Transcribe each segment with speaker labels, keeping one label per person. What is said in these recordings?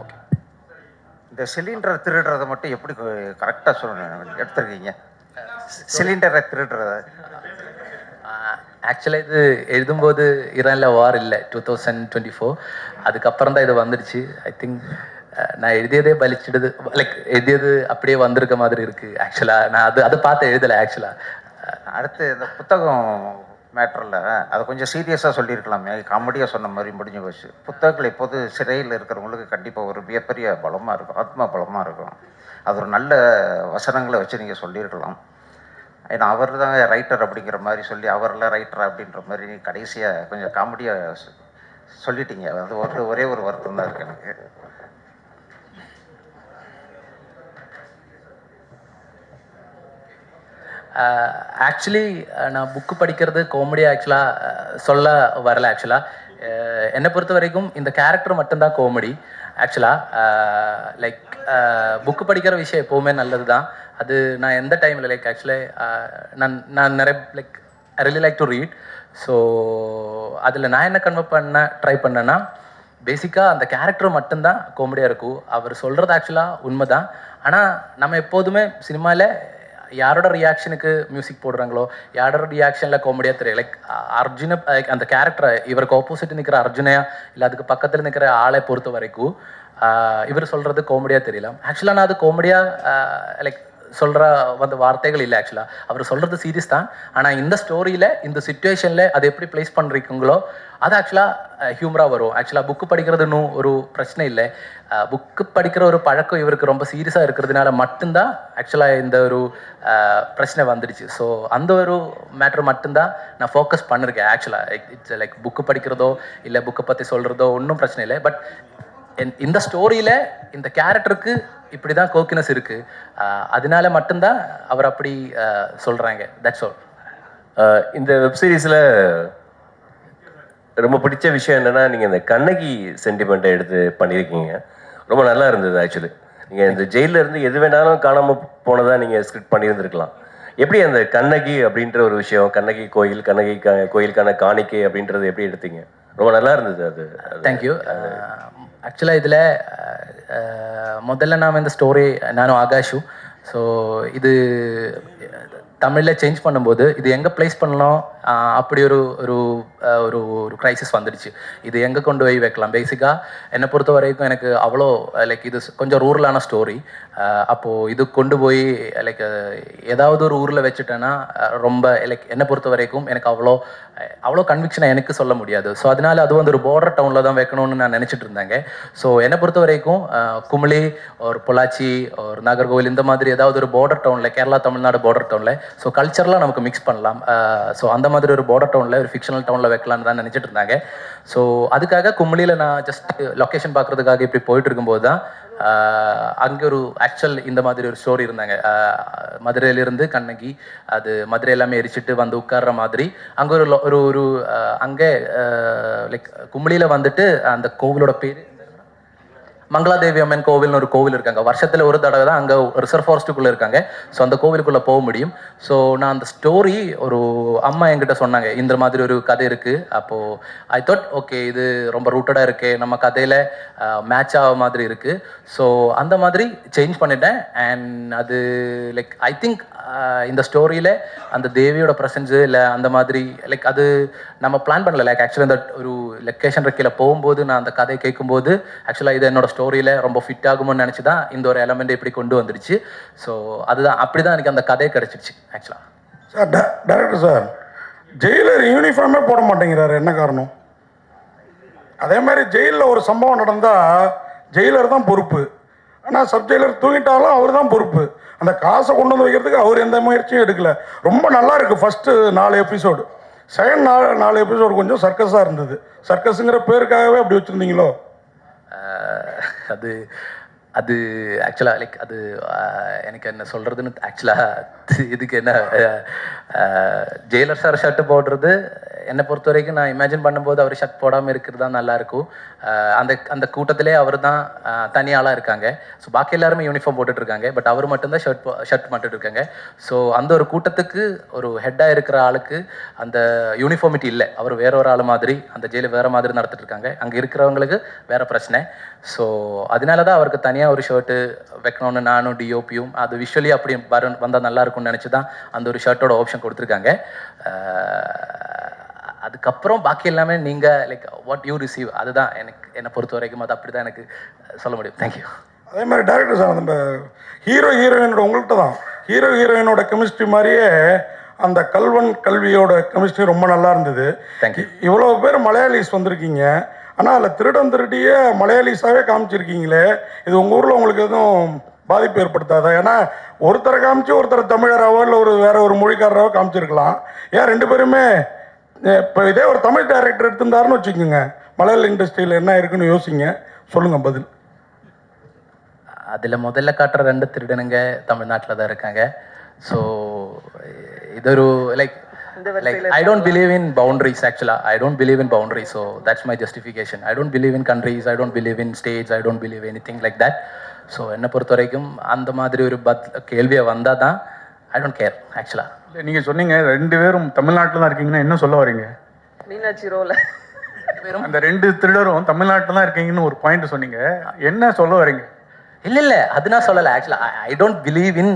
Speaker 1: Okay.
Speaker 2: இந்த சிலிண்டரை திருடுறதை மட்டும் எப்படி கரெக்டாக எடுத்துருக்கீங்க? சிலிண்டரை திருடுறத
Speaker 1: ஆக்சுவலாக இது எழுதும்போது ஈரானில் வார் இல்லை, 2024. அதுக்கப்புறம் தான் இது வந்துடுச்சு. ஐ திங்க் நான் எழுதியதே பலிச்சிடுது, லைக் எழுதியது அப்படியே வந்திருக்க மாதிரி இருக்குது. ஆக்சுவலாக நான் அதை பார்த்து எழுதலை. ஆக்சுவலாக
Speaker 2: அடுத்து இந்த புத்தகம் மேட்டரில் அதை கொஞ்சம் சீரியஸாக சொல்லியிருக்கலாமே, காமெடியாக சொன்ன மாதிரி முடிஞ்சு போச்சு. புத்தகங்கள் எப்போது சிறையில் இருக்கிறவங்களுக்கு கண்டிப்பாக ஒரு மிகப்பெரிய பலமாக இருக்கும், ஆத்மா பலமாக இருக்கும். அது ஒரு நல்ல வசனங்களை வச்சு நீங்கள் சொல்லியிருக்கலாம். ஏன்னா அவர் தான் ரைட்டர் அப்படிங்கிற மாதிரி சொல்லி அவரெல்லாம் ரைட்டர் அப்படின்ற மாதிரி கடைசியாக கொஞ்சம் காமெடியாக சொல்லிட்டீங்க. அது ஒரே ஒரு வருத்தம் தான் இருக்குது எனக்கு.
Speaker 1: ஆக்சுவலி நான் புக்கு படிக்கிறது காமெடியாக சொல்ல வரல. என்னை பொறுத்த வரைக்கும் இந்த கேரக்டர் மட்டும்தான் காமெடி. லைக் புக்கு படிக்கிற விஷயம் எப்போவுமே நல்லது தான். அது நான் எந்த டைமில் லைக் நான் நிறைய like I really like to read. So அதில் நான் என்ன கன்வெர்ட் ட்ரை பண்ணேன்னா, பேசிக்காக அந்த கேரக்டர் மட்டும்தான் காமெடியாக இருக்கும். அவர் சொல்கிறது உண்மை தான். ஆனால் நம்ம எப்போதுமே சினிமாவில் யாரோட ரியாக்ஷனுக்கு மியூசிக் போடுறாங்களோ, யாரோட ரியாக்ஷனில் காமெடியாக தெரியும். லைக் அர்ஜுனை, அந்த கேரக்டரை, இவருக்கு ஆப்போசிட் நிற்கிற அர்ஜுனையா இல்லை அதுக்கு பக்கத்தில் நிற்கிற ஆளை பொறுத்த வரைக்கும் இவர் சொல்கிறது காமெடியாக தெரியலாம். நான் அது காமெடியாக லைக் சொல்கிற வார்த்தைகள் இல்லை. அவர் சொல்கிறது சீரியஸ் தான். ஆனால் இந்த ஸ்டோரியில், இந்த சிச்சுவேஷனில் அதை எப்படி ப்ளேஸ் பண்ணுறீங்களோ அது ஹியூமராக வரும். புக்கு படிக்கிறதுன்னு ஒரு பிரச்சனை இல்லை. புக்கு படிக்கிற ஒரு பழக்கம் இவருக்கு ரொம்ப சீரியஸாக இருக்கிறதுனால மட்டும்தான் இந்த ஒரு பிரச்சனை வந்துடுச்சு. ஸோ அந்த ஒரு மேட்ரு மட்டும்தான் நான் ஃபோக்கஸ் பண்ணியிருக்கேன். இட்ஸ் லைக் புக்கு படிக்கிறதோ இல்லை புக்கை பற்றி சொல்கிறதோ ஒன்றும் பிரச்சனை இல்லை. பட் இந்த ஸ்டோரியில் இந்த கேரக்டருக்கு இப்படி தான் கோக்கினஸ் இருக்குது. அதனால மட்டும்தான் அவர் அப்படி சொல்கிறாங்க. That's all.
Speaker 3: இந்த வெப்சீரிஸில் ரொம்ப பிடிச்ச விஷயம் என்னென்னா, நீங்கள் இந்த கண்ணகி சென்டிமெண்ட்டை எடுத்து பண்ணியிருக்கீங்க. ரொம்ப நல்லா இருந்தது. ஆக்சுவலி நீங்கள் இந்த ஜெயிலில் இருந்து எது வேணாலும் காணாமல் போனதாக நீங்கள் ஸ்கிரிப்ட் பண்ணியிருந்துருக்கலாம். எப்படி அந்த கண்ணகி அப்படின்ற ஒரு விஷயம், கண்ணகி கோயில், கோயிலுக்கான காணிக்கை அப்படின்றது எப்படி எடுத்தீங்க? ரொம்ப நல்லா இருந்தது அது.
Speaker 1: தேங்க்யூ. இதில் முதல்ல நாம் இந்த ஸ்டோரி நானும் ஆகாஷும், ஸோ இது தமிழில் சேஞ்ச் பண்ணும்போது இது எங்கே ப்ளேஸ் பண்ணலாம் அப்படி ஒரு ஒரு ஒரு ஒரு க்ரைசிஸ் வந்துடுச்சு. இது எங்கே கொண்டு போய் வைக்கலாம்? பேசிக்காக என்னை பொறுத்த வரைக்கும் எனக்கு அவ்வளோ லைக் இது கொஞ்சம் ரூரலான ஸ்டோரி. அப்போது இது கொண்டு போய் லைக் ஏதாவது ஒரு ஊரில் வச்சுட்டேன்னா ரொம்ப லைக் என்னை பொறுத்த வரைக்கும் எனக்கு அவ்வளோ கன்விக்ஷனை எனக்கு சொல்ல முடியாது. ஸோ அதனால அது ஒரு பார்டர் டவுனில் தான் வைக்கணும்னு நான் நினச்சிட்டு இருந்தாங்க. ஸோ என்னை பொறுத்த வரைக்கும் குமிளி ஒரு பொள்ளாச்சி ஒரு நாகர்கோவில் இந்த மாதிரி ஏதாவது ஒரு பார்டர் டவுனில், கேரளா தமிழ்நாடு பார்டர் டவுனில், ஸோ கல்ச்சர்லாம் நமக்கு மிக்ஸ் பண்ணலாம். ஸோ அந்த மாதிரி ஒரு பார்டர் டவுனில், ஒரு ஃபிக்ஷனல் டவுனில் வைக்கலான்னு தான் நினச்சிட்டு இருந்தாங்க. ஸோ அதுக்காக குமிளியில் நான் ஜஸ்ட் லொக்கேஷன் பார்க்குறதுக்காக இப்படி போயிட்டு இருக்கும்போது தான் அங்கே ஒரு இந்த மாதிரி ஒரு ஸ்டோரி இருந்தாங்க. மதுரையிலிருந்து கண்ணகி, அது மதுரை எல்லாமே எரிச்சிட்டு வந்து உட்கார்ற மாதிரி அங்கே ஒரு ஒரு அங்கே லைக் குமிளியில் வந்துட்டு அந்த கோவிலோட பேர் மங்களாதேவி அம்மன் கோவில்னு ஒரு கோவில் இருக்காங்க. வருஷத்தில் ஒரு தடவை தான் அங்கே ரிசர்வ் ஃபாரஸ்ட்டுக்குள்ளே இருக்காங்க. ஸோ அந்த கோவிலுக்குள்ளே போக முடியும். ஸோ நான் அந்த ஸ்டோரி ஒரு அம்மா என்கிட்ட சொன்னாங்க, இந்த மாதிரி ஒரு கதை இருக்குது. அப்போது ஐ தாட் ஓகே, இது ரொம்ப ரூட்டடாக இருக்குது, நம்ம கதையில் மேட்ச் ஆக மாதிரி இருக்குது. ஸோ அந்த மாதிரி சேஞ்ச் பண்ணிட்டேன். அண்ட் அது லைக் ஐ திங்க் இந்த ஸ்டோரியில் அந்த தேவியோட ப்ரெசன்ஸு இல்லை அந்த மாதிரி லைக் அது நம்ம பிளான் பண்ணல. லைக் இந்த ஒரு லொக்கேஷன் ரெக்கையில் போகும்போது நான் அந்த கதையை கேட்கும்போது இது என்னோட ஸ்டோரியில் ரொம்ப ஃபிட் ஆகும்னு நினச்சி தான் இந்த ஒரு எலமெண்ட் இப்படி கொண்டு வந்துடுச்சு. ஸோ அதுதான், அப்படி தான் எனக்கு அந்த கதையை கிடச்சிடுச்சு.
Speaker 4: சார், டைரக்டர் சார், ஜெயிலர் யூனிஃபார்மே போட மாட்டேங்கிறாரு, என்ன காரணம்? அதே மாதிரி ஜெயிலில் ஒரு சம்பவம் நடந்தால் ஜெயிலர் தான் பொறுப்பு. ஆனால் சப் ஜெயிலர் தூங்கிட்டாலும் அவர் தான் பொறுப்பு. அந்த காசை கொண்டு வந்து வைக்கிறதுக்கு அவர் எந்த முயற்சியும் எடுக்கல. ரொம்ப நல்லா இருக்குது ஃபஸ்ட்டு 4 எபிசோடு. செகண்ட் 4 எபிசோடு கொஞ்சம் சர்க்கஸாக இருந்தது. சர்க்கஸுங்கிற பேருக்காகவே அப்படி வச்சுருந்தீங்களோ?
Speaker 1: அது அது லைக் அது எனக்கு என்ன சொல்கிறதுன்னு இதுக்கு என்ன ஜெயிலர் சார் ஷர்ட்டு போடுறது என்னை பொறுத்த வரைக்கும் நான் இமேஜின் பண்ணும்போது அவர் ஷர்ட் போடாமல் இருக்கிறது தான் நல்லாயிருக்கும். அந்த அந்த கூட்டத்திலே அவர் தான் தனியாளாக இருக்காங்க. ஸோ பாக்கி எல்லாருமே யூனிஃபார்ம் போட்டுட்ருக்காங்க, பட் அவர் மட்டும்தான் ஷர்ட் மட்டும் இருக்காங்க. ஸோ அந்த ஒரு கூட்டத்துக்கு ஒரு ஹெட்டாக இருக்கிற ஆளுக்கு அந்த யூனிஃபார்மிட்டி இல்லை. அவர் வேற ஒரு ஆள் மாதிரி அந்த ஜெயிலை வேறு மாதிரி நடத்திட்டு இருக்காங்க. அங்கே இருக்கிறவங்களுக்கு வேறு பிரச்சனை. ஸோ அதனால தான் அவருக்கு தனியாக ஒரு ஷர்ட்டு வைக்கணும்னு நானும் டிஓபியும் அது விஷுவலி அப்படி வந்தால் நல்லா இருக்கும்னு நினச்சி தான் அந்த ஒரு ஷர்ட்டோட ஆப்ஷன் கொடுத்துருக்காங்க. அதுக்கப்புறம் பாக்கி எல்லாமே நீங்கள் லைக் வாட் யூ ரிசீவ் அதுதான் என்னை பொறுத்த வரைக்கும் அது அப்படி தான் எனக்கு சொல்ல முடியும். தேங்க்யூ.
Speaker 4: அதே மாதிரி டேரக்டர் சார் நம்ம ஹீரோயினோட உங்கள்கிட்ட தான் ஹீரோயினோட கெமிஸ்ட்ரி மாதிரியே அந்த கல்வியோட கெமிஸ்ட்ரி ரொம்ப நல்லா இருந்தது.
Speaker 1: தேங்க்யூ.
Speaker 4: இவ்வளோ பேர் மலையாளிஸ் வந்திருக்கீங்க, ஆனால் அதில் திருடிய மலையாளிஸாகவே காமிச்சிருக்கீங்களே, இது உங்கள் ஊரில் உங்களுக்கு எதுவும் பாதிப்பு ஏற்படுத்தாதா? ஏன்னா ஒருத்தரை காமிச்சு ஒருத்தர் தமிழராவோ இல்லை வேற ஒரு மொழிக்காரராவோ காமிச்சிருக்கலாம். ஏன் ரெண்டு பேருமே இப்போ இதே ஒரு தமிழ் டைரக்டர் எடுத்திருந்தாருன்னு வச்சுக்கோங்க, மலையாள இண்டஸ்ட்ரியில் என்ன இருக்குன்னு யோசிங்க, சொல்லுங்கள் பதில்.
Speaker 1: அதில் முதல்ல காட்டுற 2 திருடனுங்க தமிழ்நாட்டில் தான் இருக்காங்க. ஸோ இதொரு like I don't believe in boundaries actually. I don't believe in boundaries. So that's my justification. I don't believe in countries. I don't believe in states. I don't believe anything like that. So என்னை பொறுத்த வரைக்கும் அந்த மாதிரி ஒரு கேள்வியை வந்தால் தான் I don't care actually.
Speaker 5: நீங்கள் சொன்னீங்க 2 பேரும் தமிழ்நாட்டில் தான் இருக்கீங்கன்னா என்ன சொல்ல வரீங்க?
Speaker 6: மீனாட்சி ரோல
Speaker 5: அந்த 2 திருடரும் தமிழ்நாட்டில் தான் இருக்கீங்கன்னு ஒரு பாயிண்ட் சொன்னீங்க, என்ன சொல்ல வரீங்க?
Speaker 1: இல்லை அது நான் சொல்லலை ஆக்சுவலாக. I don't believe in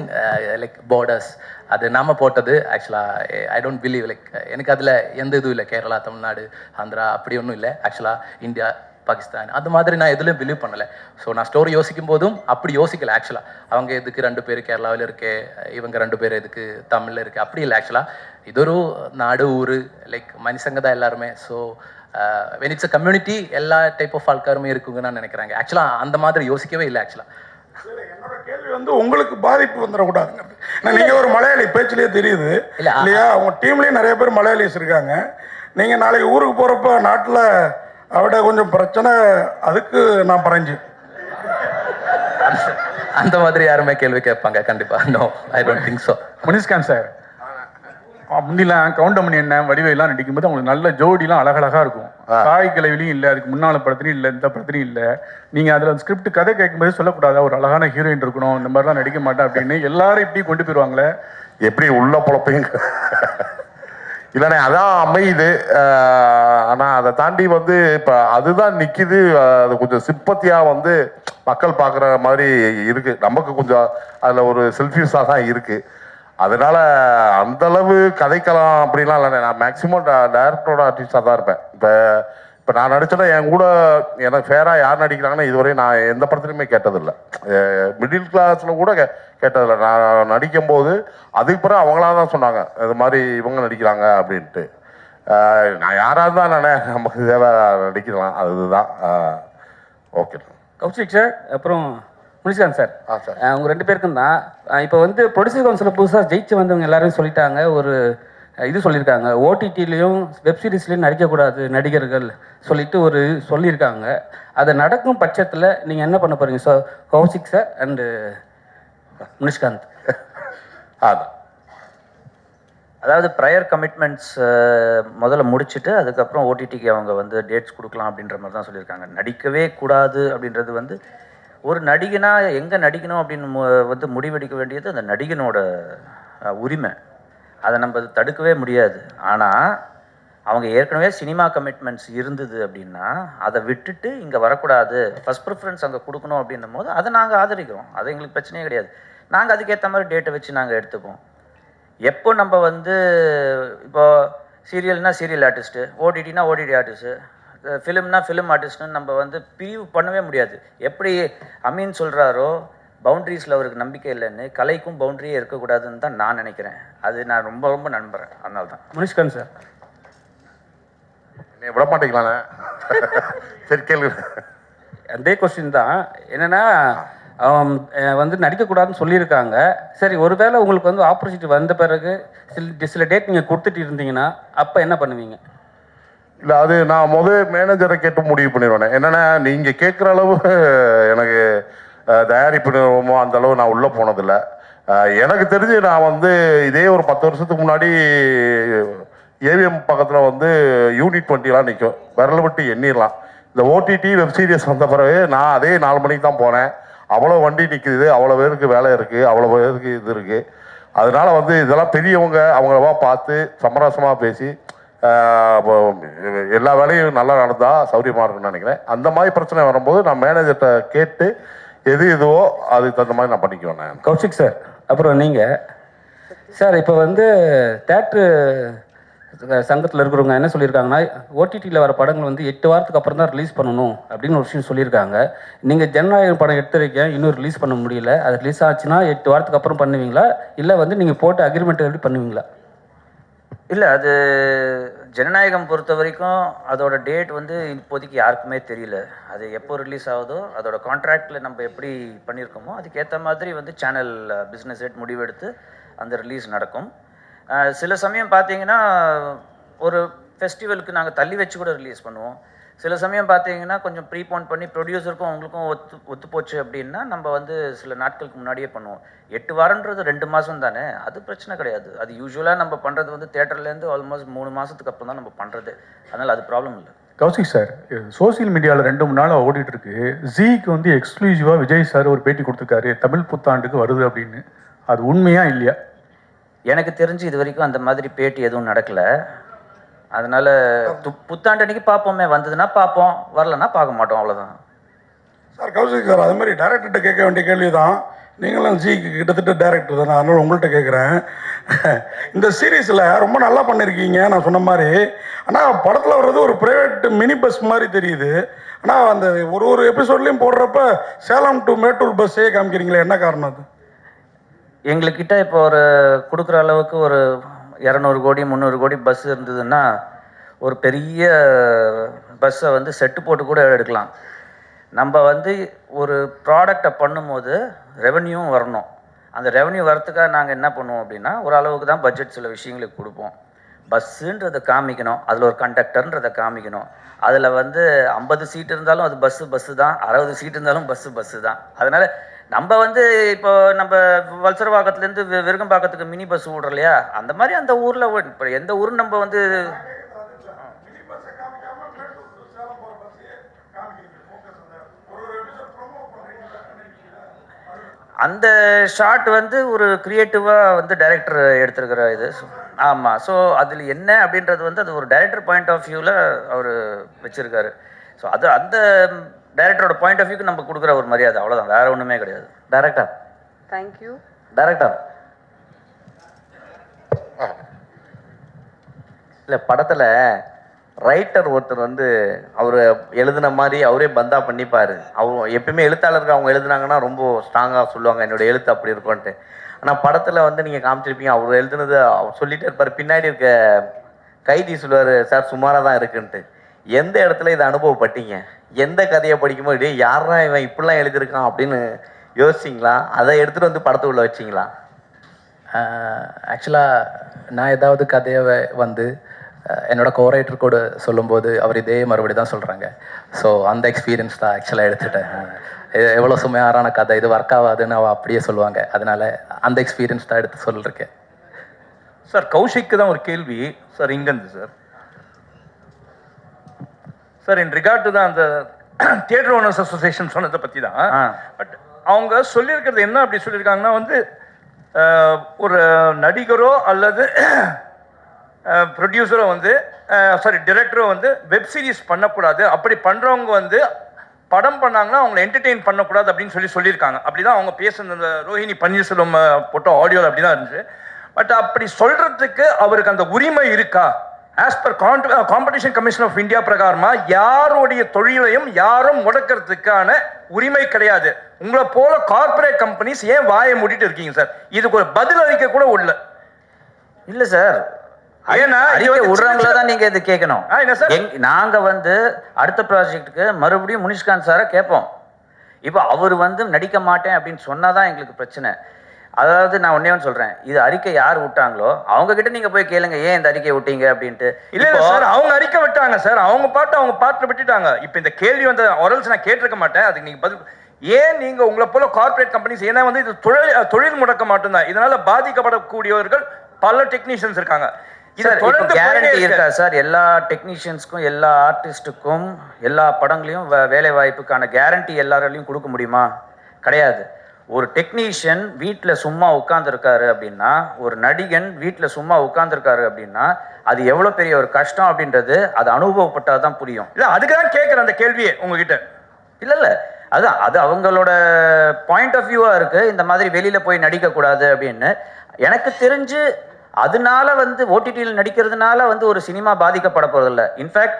Speaker 1: like borders. அது நாம போட்டது ஆக்சுவலாக. ஐ டோன்ட் பிலீவ் லைக் எனக்கு அதில் எந்த இதுவும் இல்லை. கேரளா, தமிழ்நாடு, ஆந்திரா அப்படி ஒன்றும் இல்லை ஆக்சுவலாக. இந்தியா, பாகிஸ்தான் அது மாதிரி நான் எதுலையும் பிலீவ் பண்ணலை. ஸோ நான் ஸ்டோரி யோசிக்கும் போதும் அப்படி யோசிக்கல ஆக்சுவலாக. அவங்க எதுக்கு 2 பேர் கேரளாவில் இருக்கே, இவங்க 2 பேர் எதுக்கு தமிழில் இருக்குது அப்படி இல்லை ஆக்சுவலாக. இது ஒரு நாடு, ஊர், லைக் மனுஷங்க தான் எல்லாருமே. So when it's a community எல்லா டைப் ஆஃப் ஆட்காருமே இருக்குங்கன்னு நான் நினைக்கிறாங்க ஆக்சுவலாக. அந்த மாதிரி யோசிக்கவே இல்லை ஆக்சுவலாக.
Speaker 4: என்னோட கேள்வி உங்களுக்கு பாதிப்பு வந்துடக்கூடாதுங்கிறது. நீங்கள் ஒரு மலையாளி பேச்சிலேயே தெரியுது இல்லையா? உங்கள் டீம்லேயும் நிறைய பேர் மலையாளிஸ் இருக்காங்க. நீங்கள் நாளைக்கு ஊருக்கு போகிறப்ப நாட்டில் அவட கொஞ்சம் பிரச்சனை, அதுக்கு நான் பறஞ்சு
Speaker 1: அந்த மாதிரி யாருமே கேள்வி கேட்பாங்க கண்டிப்பாக? No, I don't think so.
Speaker 5: Munishkanth sir, முந்திலாம் கவுண்டமணி என்ன வடிவையெல்லாம் நடிக்கும்போது அவங்களுக்கு நல்ல ஜோடிலாம் அழகழகா இருக்கும். தாய் கிழவிலையும் இல்லை, அதுக்கு முன்னால படத்துலையும் இல்லை, இந்த படத்துலையும் இல்லை. நீங்கள் அதில் ஸ்கிரிப்ட் கதை கேட்கும்போது சொல்லக்கூடாதா ஒரு அழகான ஹீரோயின் இருக்கணும், இந்த மாதிரிலாம் நடிக்க மாட்டேன் அப்படின்னு எல்லாரும் இப்படி கொண்டு போயிடுவாங்களே?
Speaker 7: எப்படி உள்ள பொழப்பையும் இல்லைண்ணே, அதான் அமையுது. ஆனால் அதை தாண்டி இப்போ அதுதான் நிற்கிது. அது கொஞ்சம் சிம்பத்தியாக மக்கள் பார்க்குற மாதிரி இருக்குது. நமக்கு கொஞ்சம் அதில் ஒரு செல்ஃபியூஸாக தான் இருக்குது. அதனால அந்த அளவு கதைக்கலாம் அப்படிலாம் இல்லைண்ணே. நான் மேக்சிமம் டைரக்டரோட ஆர்டிஸ்டாக தான் இருப்பேன். இப்போ நான் நடிச்சேன்னா என் கூட எனக்கு ஃபேராக யார் நடிக்கிறாங்கன்னா இதுவரையும் நான் எந்த படத்துலையுமே கேட்டதில்லை. மிடில் கிளாஸில் கூட கேட்டதில்லை. நான் நடிக்கும்போது அதுக்கு பிறகு அவங்களா தான் சொன்னாங்க இது மாதிரி இவங்க நடிக்கிறாங்க அப்படின்ட்டு. நான் யாராவது தான் நானே நமக்கு தேவை நடிக்கலாம், அதுதான். ஓகே
Speaker 6: கௌஷிக் சார், அப்புறம் முனிஷ்காந்த் சார்,
Speaker 7: சார்
Speaker 6: அவங்க 2 பேருக்கும் தான் இப்போ ப்ரொடியூசர் கவுன்சிலில் புதுசாக ஜெயிச்சு வந்தவங்க எல்லாரும் சொல்லிட்டாங்க, ஒரு இது சொல்லியிருக்காங்க, ஓடிடிலையும் வெப்சீரிஸ்லையும் நடிக்கக்கூடாது நடிகர்கள் சொல்லிட்டு ஒரு சொல்லியிருக்காங்க. அது நடக்கும் பட்சத்தில் நீங்கள் என்ன பண்ண போகிறீங்க? So Kaushik sir and Munishkanth.
Speaker 8: அதாவது ப்ரையர் கமிட்மெண்ட்ஸ் முதல்ல முடிச்சுட்டு அதுக்கப்புறம் ஓடிடிக்கு அவங்க டேட்ஸ் கொடுக்கலாம் அப்படின்ற மாதிரி தான் சொல்லியிருக்காங்க. நடிக்கவே கூடாது அப்படின்றது ஒரு நடிகனா எங்கே நடிக்கணும் அப்படின்னு முடிவெடுக்க வேண்டியது அந்த நடிகனோட உரிமை. அதை நம்ம தடுக்கவே முடியாது. ஆனால் அவங்க ஏற்கனவே சினிமா கமிட்மெண்ட்ஸ் இருந்தது அப்படின்னா அதை விட்டுட்டு இங்கே வரக்கூடாது, ஃபஸ்ட் ப்ரிஃபரன்ஸ் அங்கே கொடுக்கணும் அப்படின்னும் போது அதை நாங்கள் ஆதரிக்கிறோம். அது எங்களுக்கு பிரச்சனையே கிடையாது. நாங்கள் அதுக்கேற்ற மாதிரி டேட்டை வச்சு நாங்கள் எடுத்துப்போம். எப்போ நம்ம இப்போ சீரியல்னா சீரியல் ஆர்டிஸ்ட்டு, ஓடிடினா ஓடிடி ஆர்டிஸ்ட்டு, ஃபிலிம்னா ஃபிலிம் ஆர்டிஸ்ட்னு நம்ம பிரிவு பண்ணவே முடியாது. எப்படி அமீன் சொல்கிறாரோ பவுண்ட்ரிஸில் அவருக்கு நம்பிக்கை இல்லைன்னு, கலைக்கும் பவுண்ட்ரியே இருக்கக்கூடாதுன்னு தான் நான் நினைக்கிறேன். அது நான் ரொம்ப ரொம்ப நம்புகிறேன். அதனால தான்.
Speaker 6: முனிஷ்காந்த் சார்,
Speaker 7: என்னை விட மாட்டேங்களாண்ணே? சரி கேள்வி.
Speaker 6: அதே கொஸ்டின் தான். என்னென்னா நடிக்கக்கூடாதுன்னு சொல்லியிருக்காங்க. சரி, ஒருவேளை உங்களுக்கு ஆப்பர்ச்சுனிட்டி வந்த பிறகு சில டேட் நீங்கள் கொடுத்துட்டு இருந்தீங்கன்னா அப்போ என்ன பண்ணுவீங்க?
Speaker 7: இல்லை, அது நான் மேனேஜரை கேட்டு முடிவு பண்ணிடுவேன். என்னென்னா நீங்கள் கேட்குற அளவு எனக்கு தயாரிப்பு நிறுவனமோ அந்த அளவு நான் உள்ளே போனதில்லை. எனக்கு தெரிஞ்சு நான் இதே ஒரு 10 வருஷத்துக்கு முன்னாடி ஏவிஎம் பக்கத்தில் வந்து யூனிட் 20 நிற்கும், விரல விட்டு எண்ணிடலாம். இந்த ஓடிடி வெப் சீரிஸ் வந்த பிறகு நான் அதே 4 மணிக்கு தான் போனேன். அவ்வளோ வண்டி நிற்குது, அவ்வளோ பேருக்கு வேலை இருக்குது, அவ்வளோ பேருக்கு இது இருக்குது. அதனால வந்து இதெல்லாம் பெரியவங்க அவங்களவா பார்த்து சமரசமாக பேசி எல்லா வேலையும் நல்லா நடந்தால் சௌரியமாக இருக்குன்னு நினைக்கிறேன். அந்த மாதிரி பிரச்சனை வரும்போது நான் மேனேஜர்கிட்ட கேட்டு எது இதுவோ அதுக்கு தகுந்த மாதிரி நான் பண்ணிக்குவேன். நான்
Speaker 6: கௌஷிக் சார், அப்புறம் நீங்கள் சார் இப்போ வந்து தேட்ரு சங்கத்தில் இருக்கிறவங்க என்ன சொல்லியிருக்காங்கன்னா, ஓடிடியில் வர படங்கள் வந்து 8 வாரத்துக்கு அப்புறம் தான் ரிலீஸ் பண்ணணும் அப்படின்னு ஒரு விஷயம் சொல்லியிருக்காங்க. நீங்கள் ஜனநாயகம் படம் எடுத்துருக்கேன், இன்னும் ரிலீஸ் பண்ண முடியல. அது ரிலீஸ் ஆச்சுன்னா 8 வாரத்துக்கு அப்புறம் பண்ணுவீங்களா, இல்லை வந்து நீங்கள் போட்ட அக்ரிமெண்ட் எப்படி பண்ணுவீங்களா?
Speaker 8: இல்லை, அது ஜனநாயகம் பொறுத்த வரைக்கும் அதோட டேட் வந்து இப்போதைக்கு யாருக்குமே தெரியல. அது எப்போ ரிலீஸ் ஆகுதோ அதோட கான்ட்ராக்டில் நம்ம எப்படி பண்ணியிருக்கோமோ அதுக்கேற்ற மாதிரி வந்து சேனல் பிஸ்னஸ் ஹெட் முடிவெடுத்து அந்த ரிலீஸ் நடக்கும். சில சமயம் பார்த்தீங்கன்னா ஒரு ஃபெஸ்டிவலுக்கு நாங்கள் தள்ளி வச்சு கூட ரிலீஸ் பண்ணுவோம். சில சமயம் பார்த்தீங்கன்னா கொஞ்சம் ப்ரீபோன் பண்ணி ப்ரொடியூசருக்கும் அவங்களுக்கும் ஒத்து போச்சு அப்படின்னா நம்ம வந்து சில நாட்களுக்கு முன்னாடியே பண்ணுவோம். 8 வாரன்றது 2 மாதம் தானே, அது பிரச்சனை கிடையாது. அது யூஸ்வலாக நம்ம பண்ணுறது வந்து தேட்டர்லேருந்து ஆல்மோஸ்ட் 3 மாதத்துக்கு அப்புறம் தான் நம்ம பண்ணுறது. அதனால் அது ப்ராப்ளம் இல்லை.
Speaker 5: கௌஷிக் சார், சோசியல் மீடியாவில் 2-3 நாள் ஓடிட்டு இருக்கு. ஜீக்கு வந்து எக்ஸ்க்ளூசிவாக விஜய் சார் ஒரு பேட்டி கொடுத்துருக்காரு, தமிழ் புத்தாண்டுக்கு வருது அப்படின்னு. அது உண்மையா இல்லையா?
Speaker 8: எனக்கு தெரிஞ்சு இது வரைக்கும் அந்த மாதிரி பேட்டி எதுவும் நடக்கலை. அதனால புத்தாண்டு அன்னைக்கு பார்ப்போமே, வந்ததுன்னா பார்ப்போம், வரலன்னா பார்க்க மாட்டோம், அவ்வளோதான்.
Speaker 4: சார் கௌஷிக் சார், அது மாதிரி டேரக்டர்கிட்ட கேட்க வேண்டிய கேள்வி தான். நீங்களும் ஜிக்கு கிட்டத்தட்ட டேரக்டர் தானே, அதனால உங்கள்கிட்ட கேட்குறேன். இந்த சீரீஸில் ரொம்ப நல்லா பண்ணியிருக்கீங்க நான் சொன்ன மாதிரி. ஆனால் படத்தில் வர்றது ஒரு ப்ரைவேட் மினி பஸ் மாதிரி தெரியுது. ஆனால் அந்த ஒரு எபிசோட்லேயும் போடுறப்ப சேலம் டு மேட்டூர் பஸ்ஸே காமிக்கிறீங்களே, என்ன காரணம் அது?
Speaker 8: எங்களுக்கிட்ட இப்போ ஒரு கொடுக்குற அளவுக்கு ஒரு 200 கோடி 300 கோடி பஸ் இருந்ததுன்னா ஒரு பெரிய பஸ்ஸை வந்து செட்டு போட்டு கூட எடுக்கலாம். நம்ம வந்து ஒரு ப்ராடக்டை பண்ணும்போது ரெவென்யூவும் வரணும். அந்த ரெவென்யூ வரத்துக்காக நாங்கள் என்ன பண்ணுவோம் அப்படின்னா, ஒரு அளவுக்கு தான் பட்ஜெட் சில விஷயங்களுக்கு கொடுப்போம். பஸ்ஸுன்றதை காமிக்கணும், அதில் ஒரு கண்டக்டர்ன்றதை காமிக்கணும். அதில் வந்து 50 சீட் இருந்தாலும் அது பஸ்ஸு தான், 60 சீட் இருந்தாலும் பஸ்ஸு தான். அதனால் நம்ம வந்து இப்போ நம்ம வல்சரவாக்கத்துலேருந்து விருகம்பாக்கத்துக்கு மினி பஸ் விடுறோம் இல்லையா, அந்த மாதிரி அந்த ஊரில் இப்போ எந்த ஊரும் நம்ம வந்து அந்த ஷாட் வந்து ஒரு கிரியேட்டிவாக வந்து டைரக்டர் எடுத்துருக்கிற இது. ஆமாம். ஸோ அதில் என்ன அப்படின்றது வந்து அது ஒரு டைரக்டர் பாயிண்ட் ஆஃப் வியூவில் அவர் வச்சுருக்காரு. ஸோ அது அந்த டைரக்டரோட பாயிண்ட் ஆஃப் வியூக்கு நம்ம கொடுக்குற ஒரு மரியாதை, அவ்வளோதான், வேற ஒன்றுமே கிடையாது.
Speaker 9: Director,
Speaker 10: thank you.
Speaker 9: டைரக்டர் இல்லை, படத்தில் ரைட்டர் ஒருத்தர் வந்து அவர் எழுதின மாதிரி அவரே பந்தா பண்ணிப்பார். அவர் எப்பயுமே எழுத்தாளருக்கு அவங்க எழுதுனாங்கன்னா ரொம்ப ஸ்ட்ராங்காக சொல்லுவாங்க, என்னோட எழுத்து அப்படி இருக்கும்ன்ட்டு. ஆனால் படத்தில் வந்து நீங்கள் காமிச்சிருப்பீங்க, அவர் எழுதுனது அவர் சொல்லிகிட்டே இருப்பார், பின்னாடி இருக்க கைதி சொல்லுவார், சார் சுமாராக தான் இருக்குன்ட்டு. எந்த இடத்துல இதை அனுபவப்பட்டீங்க? எந்த கதையை படிக்கும்போது டே யாரா இவன் இப்படிலாம் எழுதியிருக்கான் அப்படின்னு யோசிச்சிங்களா? அதை எடுத்துகிட்டு வந்து படத்துக்குள்ளே வச்சிங்களா?
Speaker 1: ஆக்சுவலாக நான் ஏதாவது கதையை வந்து என்னோட கோரைட்டர் கூட சொல்லும்போது அவர் இதே மறுபடி தான் சொல்கிறாங்க. ஸோ அந்த எக்ஸ்பீரியன்ஸ் தான் ஆக்சுவலாக எடுத்துட்டேன். எவ்வளோ சுமையாரான கதை, இது ஒர்க் ஆகாதுன்னு அவள் அப்படியே சொல்லுவாங்க. அதனால அந்த எக்ஸ்பீரியன்ஸ் தான் எடுத்து சொல்லியிருக்கேன்.
Speaker 11: சார் கௌஷிக்கு தான் ஒரு கேள்வி சார் இங்கேருந்து sir. Sir in regard to தான் அந்த தியேட்டர் ஓனர்ஸ் அசோசியேஷன் சொன்னதை பற்றி தான். பட் அவங்க சொல்லியிருக்கிறது என்ன அப்படி சொல்லியிருக்காங்கன்னா வந்து ஒரு நடிகரோ அல்லது ப்ரொடியூசரோ வந்து டிரெக்டரோ வந்து வெப் சீரிஸ் பண்ணக்கூடாது, அப்படி பண்ணுறவங்க வந்து படம் பண்ணாங்கன்னா அவங்களை என்டர்டெயின் பண்ணக்கூடாது அப்படின்னு சொல்லியிருக்காங்க. அப்படி தான் அவங்க பேசுன அந்த ரோஹிணி பன்னீர்செல்வம் போட்ட ஆடியோவில் அப்படி தான் இருந்துச்சு. பட் அப்படி சொல்கிறதுக்கு அவருக்கு அந்த உரிமை இருக்கா? As per competition commission of India பிரகாரமா யாருடைய தொழிலையும் யாரும் முடக்கிறதுக்கான உரிமை கிடையாது. உங்களை போல கார்பரேட் கம்பெனிஸ் ஏன் வாயை மூடிட்டு இருக்கீங்க சார்? இதுக்கு ஒரு பதில் அளிக்க கூட
Speaker 8: இல்லை சார். விடுறவங்கள தான் நீங்க இது கேட்கணும். நாங்க வந்து அடுத்த ப்ராஜெக்டுக்கு மறுபடியும் முனிஷ்காந்த் சாரை கேட்போம். இப்போ அவர் வந்து நடிக்க மாட்டேன் அப்படின்னு சொன்னாதான் எங்களுக்கு பிரச்சனை. அதாவது நான் ஒன்னே ஒன்று சொல்றேன், இது அறிக்கை யார் விட்டாங்களோ அவங்க கிட்ட நீங்க போய் கேளுங்க, ஏன் இந்த அறிக்கை விட்டீங்க அப்படின்ட்டு.
Speaker 11: இல்ல சார், அவங்க அறிக்கை விட்டாங்க சார், அவங்க பாட்டு விட்டுட்டாங்க. இப்போ இந்த கேள்வி வந்து ஒரல்ஸ் நான் கேட்டிருக்க மாட்டேன், அதுக்கு நீங்க பதில் ஏன் நீங்க உங்களை போல கார்பரேட் கம்பெனிஸ், ஏன்னா வந்து இது தொழில் முடக்க மட்டும்தான், இதனால பாதிக்கப்படக்கூடியவர்கள் பல டெக்னீஷியன்ஸ் இருக்காங்க. தொடர்ந்து
Speaker 8: கேரண்டி
Speaker 11: போயிட்டே
Speaker 8: இருக்கா சார் எல்லா டெக்னீஷியன்ஸ்க்கும் எல்லா ஆர்டிஸ்ட்டுக்கும் எல்லா படங்களையும் வேலை வாய்ப்புக்கான கேரண்டி எல்லாராலையும் கொடுக்க முடியுமா? கிடையாது. ஒரு டெக்னீஷியன் வீட்டில் சும்மா உட்காந்துருக்காரு அப்படின்னா, ஒரு நடிகன் வீட்டில் சும்மா உட்காந்துருக்காரு அப்படின்னா, அது எவ்வளோ பெரிய ஒரு கஷ்டம் அப்படின்றது அது அனுபவப்பட்டால் தான் புரியும்.
Speaker 11: இல்ல அதுக்கு தான் கேட்குறேன் அந்த கேள்வியே உங்ககிட்ட.
Speaker 8: இல்லை அது அவங்களோட பாயிண்ட் ஆஃப் வியூவாக இருக்குது. இந்த மாதிரி வெளியில் போய் நடிக்கக்கூடாது அப்படின்னு எனக்கு தெரிஞ்சு அதனால ஓடிடியில் நடிக்கிறதுனால ஒரு சினிமா பாதிக்கப்பட போறதில்ல. இன்ஃபேக்ட்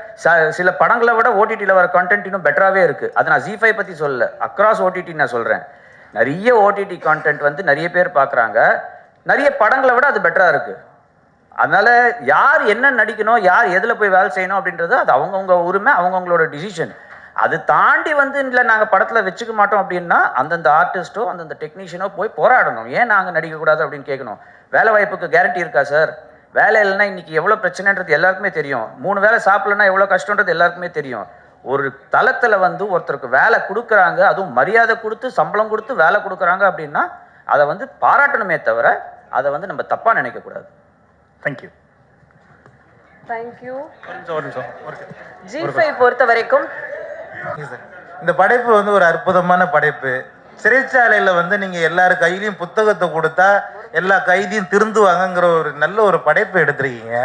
Speaker 8: சில படங்களை விட ஓடிடியில் வர கண்டென்ட் இன்னும் பெட்டராகவே இருக்குது. அது நான் ZEE5 பற்றி சொல்லல, அக்ராஸ் ஓடிடி நான் சொல்கிறேன். நிறைய ஓடிடி கான்டென்ட் நிறைய பேர் பார்க்குறாங்க. நிறைய படங்களை விட அது பெட்டராக இருக்குது. அதனால யார் என்ன நடிக்கணும், யார் எதில் போய் வேலை செய்யணும் அப்படின்றது அது அவங்கவுங்க உரிமை, அவங்கவுங்களோட டிசிஷன். அது தாண்டி இல்லை நாங்கள் படத்தில் வச்சுக்க மாட்டோம் அப்படின்னா அந்தந்த ஆர்டிஸ்ட்டோ அந்தந்த டெக்னீஷியனோ போய் போராடணும். ஏன் நாங்கள் நடிக்கக்கூடாது அப்படின்னு கேட்கணும். வேலை வாய்ப்புக்கு கேரண்டி இருக்கா சார்? வேலை இல்லைன்னா இன்னைக்கு எவ்வளோ பிரச்சனைன்றது எல்லாருக்குமே தெரியும். 3 வேளை சாப்பிடலன்னா எவ்வளோ கஷ்டன்றது எல்லாருக்குமே தெரியும். ஒரு தளத்தில் ஒருத்தருக்கு வேலை கொடுக்குறாங்க, அதுவும் மரியாதை கொடுத்து சம்பளம் கொடுத்து வேலை கொடுக்குறாங்க அப்படின்னா அதை பாராட்டணுமே தவிர அதை நம்ம தப்பாக நினைக்கக்கூடாது.
Speaker 11: தேங்க்யூ.
Speaker 10: தேங்க்யூ. ZEE5 பொறுத்த வரைக்கும்
Speaker 12: இந்த படைப்பு ஒரு அற்புதமான படைப்பு. சிறைச்சாலையில் நீங்கள் எல்லார் கையிலையும் புத்தகத்தை கொடுத்தா எல்லா கைதியும் திருந்துவாங்கங்கிற ஒரு நல்ல ஒரு படைப்பை எடுத்திருக்கீங்க.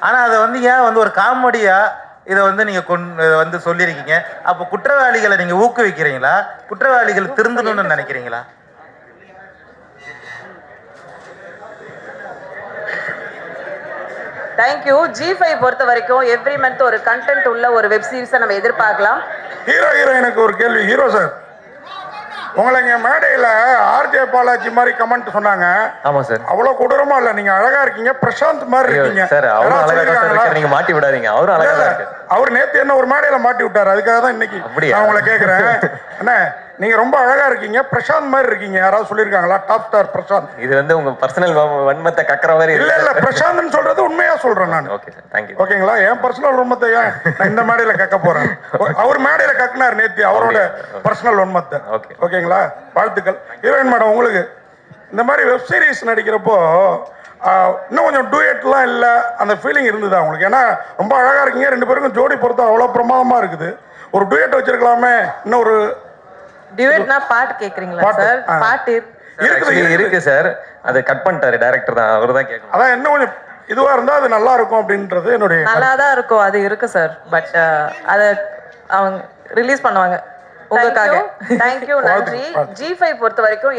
Speaker 12: ஆனால் அதை ஏன் ஒரு காமெடியாக இதை நீங்கள் சொல்லியிருக்கீங்க. அப்போ குற்றவாளிகளை நீங்கள் ஊக்குவிக்கிறீங்களா? குற்றவாளிகள் திருந்தணும்னு நினைக்கிறீங்களா?
Speaker 10: தேங்க்யூ. ZEE5 பொறுத்த வரைக்கும் எவ்ரி மந்த் ஒரு கண்டென்ட் உள்ள ஒரு வெப் சீரிஸை நம்ம எதிர்பார்க்கலாம்.
Speaker 4: எனக்கு ஒரு கேள்வி. ஹீரோ சார், உங்களை இங்க மேடையில RJ பாலாஜி மாதிரி கமெண்ட் சொன்னாங்க.
Speaker 3: ஆமா சார்.
Speaker 4: அவ்வளவு கொடூரமா இல்ல, நீங்க அழகா இருக்கீங்க, பிரசாந்த் மாதிரி இருக்கீங்க
Speaker 3: சார். அவரும் அழகா தான் இருக்காரு, நீங்க மாட்டி விடாதீங்க. அவரும் அழகா தான் இருக்காரு.
Speaker 4: அவர் நேத்து என்ன ஒரு மேடையில மாட்டி விட்டாரு, அதுக்காக தான் இன்னைக்கு நான் உங்களை கேக்குறேன். என்ன நீங்க ரொம்ப அழகா இருக்கீங்க, பிரசாந்த் மாதிரி இருக்கீங்க, யாராவது சொல்லிருக்காங்களா? Top star Prashanth.
Speaker 3: இது உங்க பர்சனல் வன்மத்தை கக்கற மாதிரி
Speaker 4: இல்ல பிரசாந்த் சொல்றது உண்மையா சொல்றேன் நான்.
Speaker 3: Okay sir, thank you.
Speaker 4: ஓகேங்களா? என் பர்சனல் வன்மத்தை நான் இந்த மேடையில கக்க போறேன். அவர் மேடையில கக்குனார் நேத்து அவரோட பர்சனல் வன்மத்தை. ஓகேங்களா? வாழ்த்துக்கள். ஹீரோயின் மேடம், உங்களுக்கு இந்த மாதிரி வெப் சீரிஸ் நடிக்கிறப்போ இன்னும் கொஞ்சம் டூயட்லாம் இல்லை, அந்த ஃபீலிங் இருந்ததா உங்களுக்கு? ஏன்னா ரொம்ப அழகா இருக்கீங்க, 2 பேருக்கும் ஜோடி பொறுத்தா அவ்வளோ பிரமாதமா இருக்குது. ஒரு டூயட் வச்சிருக்கலாமே. இன்னும் ஒரு
Speaker 10: டியூட்னா பாட்டு கேக்குறீங்களா சார்? பாட்டு
Speaker 3: இருக்கு சார், அதை கட் பண்ணிட்டாரு டைரக்டர் தான், அவர் தான் கேட்கணும்.
Speaker 4: அதான் இன்னும் கொஞ்சம் இதுவா இருந்தா அது நல்லா இருக்கும் அப்படின்றது என்னுடைய.
Speaker 10: நல்லா தான் இருக்கும், அது இருக்கு சார். பட் அதை அவங்க ரிலீஸ் பண்ணுவாங்க உங்களுக்காக. தேங்க்யூ, நன்றி. ZEE5 பொறுத்த வரைக்கும்